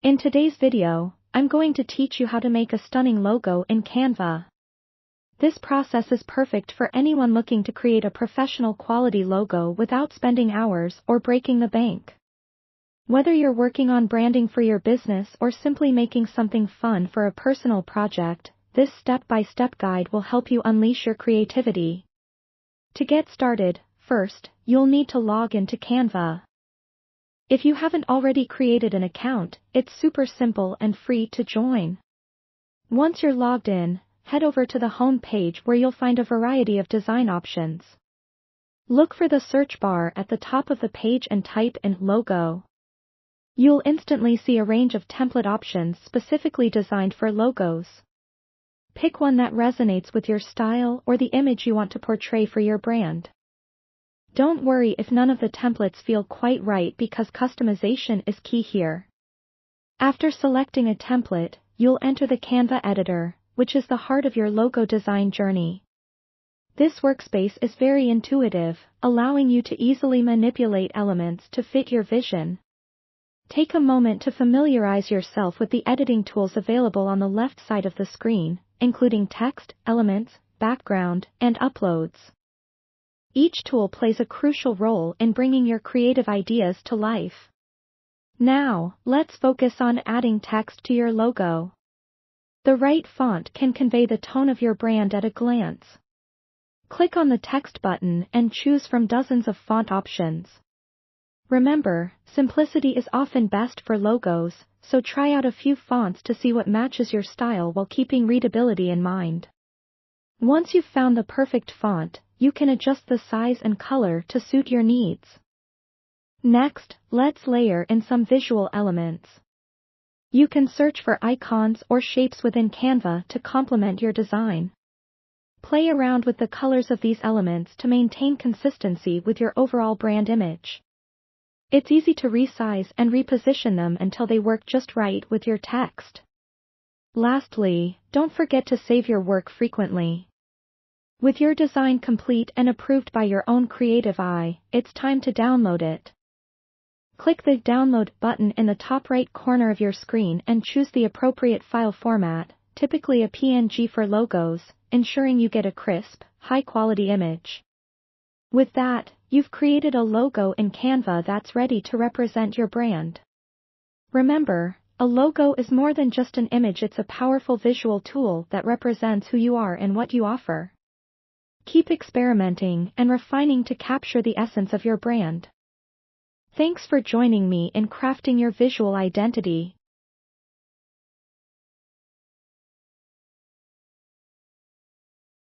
In today's video, I'm going to teach you how to make a stunning logo in Canva. This process is perfect for anyone looking to create a professional quality logo without spending hours or breaking the bank. Whether you're working on branding for your business or simply making something fun for a personal project, this step-by-step guide will help you unleash your creativity. To get started, first, you'll need to log into Canva. If you haven't already created an account, it's super simple and free to join. Once you're logged in, head over to the home page where you'll find a variety of design options. Look for the search bar at the top of the page and type in logo. You'll instantly see a range of template options specifically designed for logos. Pick one that resonates with your style or the image you want to portray for your brand. Don't worry if none of the templates feel quite right because customization is key here. After selecting a template, you'll enter the Canva editor, which is the heart of your logo design journey. This workspace is very intuitive, allowing you to easily manipulate elements to fit your vision. Take a moment to familiarize yourself with the editing tools available on the left side of the screen, including text, elements, background, and uploads. Each tool plays a crucial role in bringing your creative ideas to life. Now, let's focus on adding text to your logo. The right font can convey the tone of your brand at a glance. Click on the text button and choose from dozens of font options. Remember, simplicity is often best for logos, so try out a few fonts to see what matches your style while keeping readability in mind. Once you've found the perfect font, you can adjust the size and color to suit your needs. Next, let's layer in some visual elements. You can search for icons or shapes within Canva to complement your design. Play around with the colors of these elements to maintain consistency with your overall brand image. It's easy to resize and reposition them until they work just right with your text. Lastly, don't forget to save your work frequently. With your design complete and approved by your own creative eye, it's time to download it. Click the Download button in the top right corner of your screen and choose the appropriate file format, typically a PNG for logos, ensuring you get a crisp, high-quality image. With that, you've created a logo in Canva that's ready to represent your brand. Remember, a logo is more than just an image, it's a powerful visual tool that represents who you are and what you offer. Keep experimenting and refining to capture the essence of your brand. Thanks for joining me in crafting your visual identity.